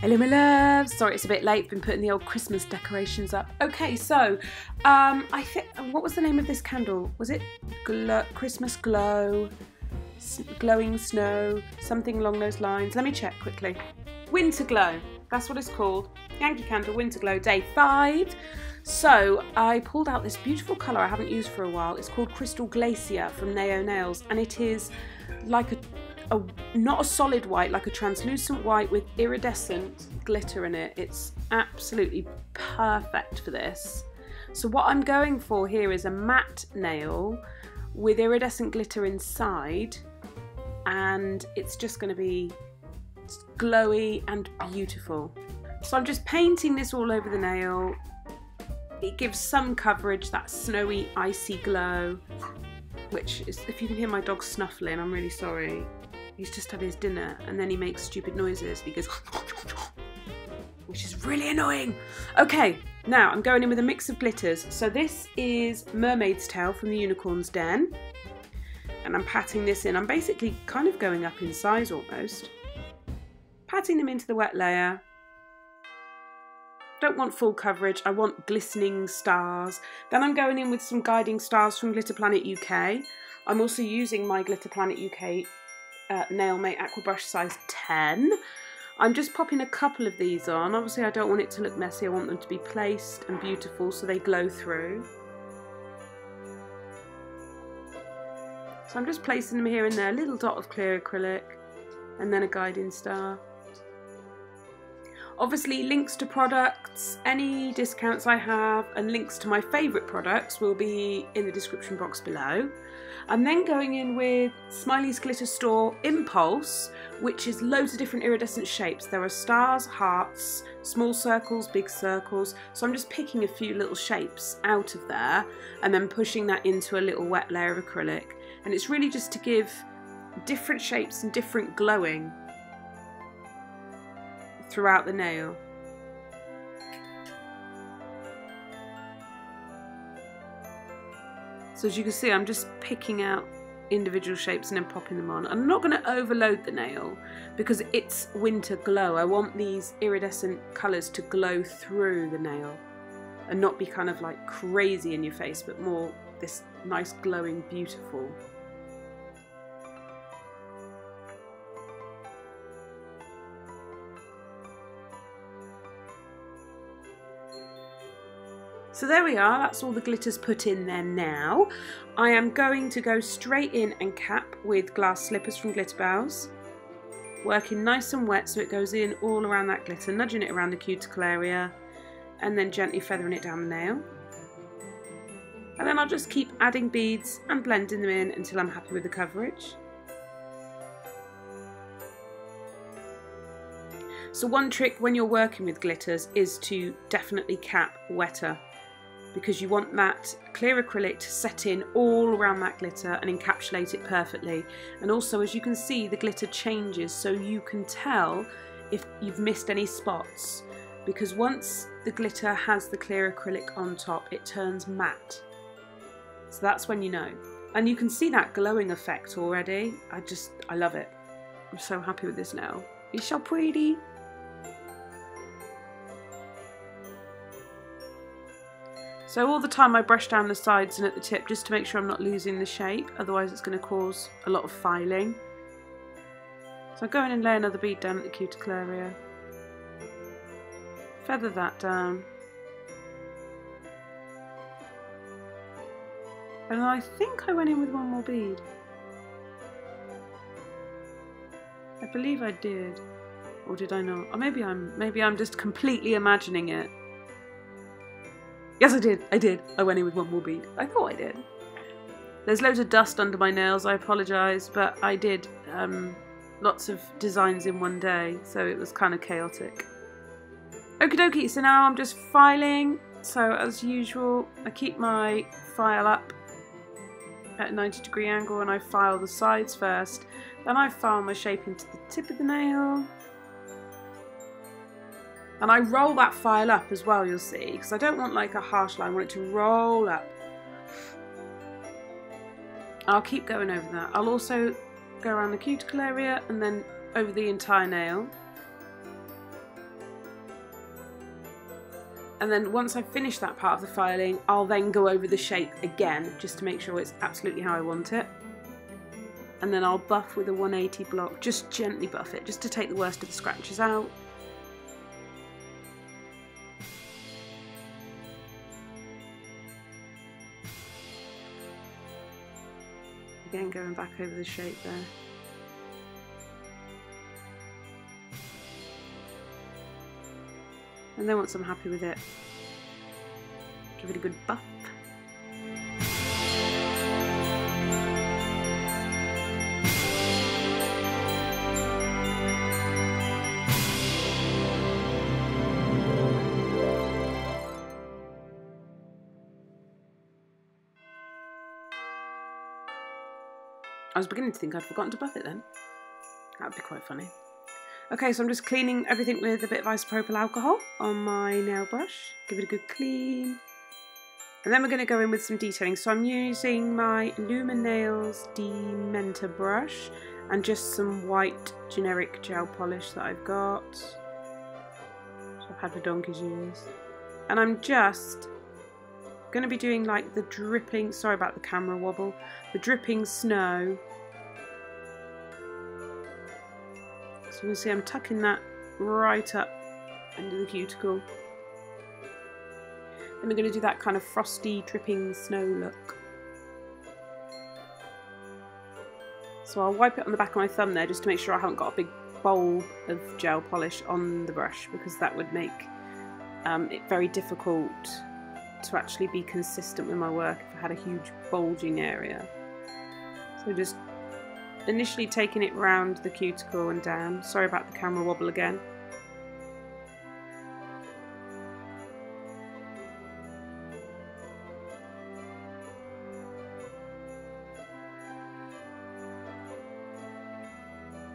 Hello my loves, sorry it's a bit late, been putting the old Christmas decorations up. Okay, so I think, what was the name of this candle? Was it Christmas Glow, Glowing Snow, something along those lines? Let me check quickly. Winter Glow, that's what it's called. Yankee Candle Winter Glow, day 5. So I pulled out this beautiful colour I haven't used for a while. It's called Crystal Glacier from Neo Nails, and it is like not a solid white, like a translucent white with iridescent glitter in it. It's absolutely perfect for this. So what I'm going for here is a matte nail with iridescent glitter inside, and it's just going to be glowy and beautiful. So I'm just painting this all over the nail. It gives some coverage, that snowy, icy glow, which is, if you can hear my dog snuffling, I'm really sorry. He's just had his dinner and then he makes stupid noises. He goes, which is really annoying. Okay, now I'm going in with a mix of glitters. So this is Mermaid's Tail from the Unicorn's Den. And I'm patting this in. I'm basically kind of going up in size almost. Patting them into the wet layer. Don't want full coverage, I want glistening stars. Then I'm going in with some guiding stars from Glitter Planet UK. I'm also using my Glitter Planet UK Nail Mate Aqua Brush size 10. I'm just popping a couple of these on. Obviously I don't want it to look messy, I want them to be placed and beautiful so they glow through. So I'm just placing them here and there, a little dot of clear acrylic and then a guiding star. Obviously links to products, any discounts I have and links to my favourite products will be in the description box below. I'm then going in with Smiley's Glitter Store Impulse, which is loads of different iridescent shapes. There are stars, hearts, small circles, big circles. So I'm just picking a few little shapes out of there and then pushing that into a little wet layer of acrylic. And it's really just to give different shapes and different glowing throughout the nail. So as you can see, I'm just picking out individual shapes and then popping them on. I'm not going to overload the nail because it's winter glow. I want these iridescent colours to glow through the nail and not be kind of like crazy in your face, but more this nice glowing beautiful. So there we are, that's all the glitters put in there now. I am going to go straight in and cap with glass slippers from Glitter Bows. Working nice and wet so it goes in all around that glitter, nudging it around the cuticle area and then gently feathering it down the nail. And then I'll just keep adding beads and blending them in until I'm happy with the coverage. So one trick when you're working with glitters is to definitely cap wetter, because you want that clear acrylic to set in all around that glitter and encapsulate it perfectly. And also, as you can see, the glitter changes so you can tell if you've missed any spots, because once the glitter has the clear acrylic on top, it turns matte. So that's when you know. And you can see that glowing effect already. I love it. I'm so happy with this now. It's so pretty. So all the time I brush down the sides and at the tip just to make sure I'm not losing the shape, otherwise it's going to cause a lot of filing. So I go in and lay another bead down at the cuticle area. Feather that down. And I think I went in with one more bead. I believe I did. Or did I not? Or maybe I'm just completely imagining it. Yes, I did. I went in with one more bead. I thought I did. There's loads of dust under my nails, I apologise, but I did lots of designs in one day, so it was kind of chaotic. Okie dokie, so now I'm just filing. So as usual, I keep my file up at a 90-degree angle and I file the sides first. Then I file my shape into the tip of the nail. And I roll that file up as well, you'll see, because I don't want like a harsh line, I want it to roll up. I'll keep going over that. I'll also go around the cuticle area and then over the entire nail. And then once I've finished that part of the filing, I'll then go over the shape again, just to make sure it's absolutely how I want it. And then I'll buff with a 180 block, just gently buff it, just to take the worst of the scratches out. Again, going back over the shape there. And then once I'm happy with it, give it a good buff. I was beginning to think I'd forgotten to buff it then. That would be quite funny. Okay, so I'm just cleaning everything with a bit of isopropyl alcohol on my nail brush. Give it a good clean. And then we're going to go in with some detailing. So I'm using my Luminails Dementer brush and just some white generic gel polish that I've got. Which I've had for donkey's years. And I'm just going to be doing like the dripping, sorry about the camera wobble, the dripping snow. So you see I'm tucking that right up under the cuticle. Then we're going to do that kind of frosty dripping snow look. So I'll wipe it on the back of my thumb there just to make sure I haven't got a big bowl of gel polish on the brush, because that would make it very difficult to actually be consistent with my work if I had a huge bulging area. So just initially taking it round the cuticle and down. Sorry about the camera wobble again.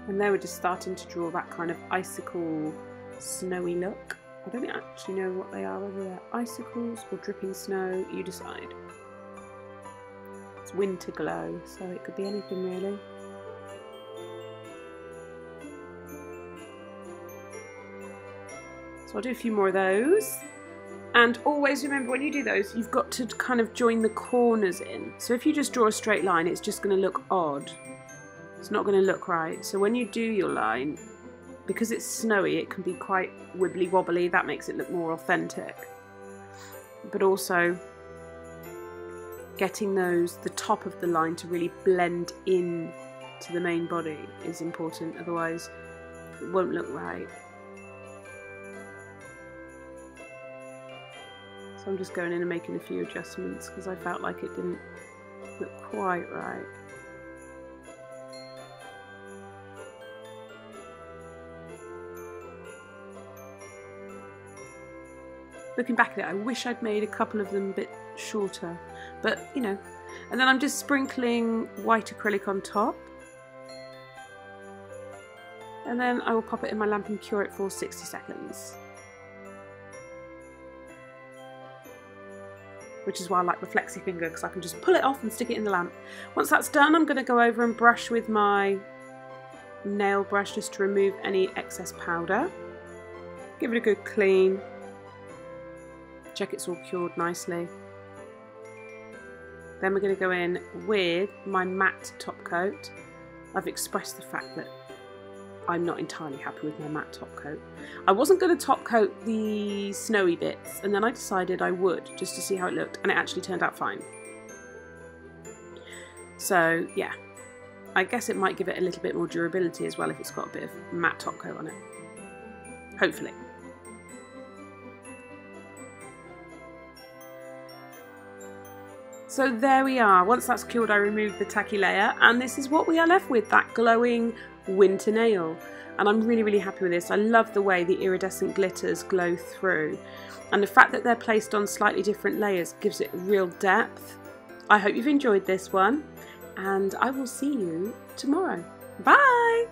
And there we're just starting to draw that kind of icicle snowy look. I don't actually know what they are, whether they're icicles or dripping snow, you decide. It's winter glow, so it could be anything really. So I'll do a few more of those. And always remember, when you do those, you've got to kind of join the corners in. So if you just draw a straight line, it's just going to look odd. It's not going to look right. So when you do your line, because it's snowy, it can be quite wibbly wobbly. That makes it look more authentic. But also getting the top of the line to really blend in to the main body is important. Otherwise, it won't look right. So I'm just going in and making a few adjustments because I felt like it didn't look quite right. Looking back at it, I wish I'd made a couple of them a bit shorter, but you know. And then I'm just sprinkling white acrylic on top. And then I will pop it in my lamp and cure it for 60 seconds. Which is why I like the flexi finger, because I can just pull it off and stick it in the lamp. Once that's done, I'm going to go over and brush with my nail brush just to remove any excess powder. Give it a good clean. Check it's all cured nicely. Then we're going to go in with my matte top coat. I've expressed the fact that I'm not entirely happy with my matte top coat. I wasn't going to top coat the snowy bits, and then I decided I would, just to see how it looked, and it actually turned out fine. So yeah, I guess it might give it a little bit more durability as well if it's got a bit of matte top coat on it. Hopefully. So there we are. Once that's cured, I remove the tacky layer, and this is what we are left with, that glowing winter nail. And I'm really, really happy with this. I love the way the iridescent glitters glow through, and the fact that they're placed on slightly different layers gives it real depth. I hope you've enjoyed this one, and I will see you tomorrow. Bye!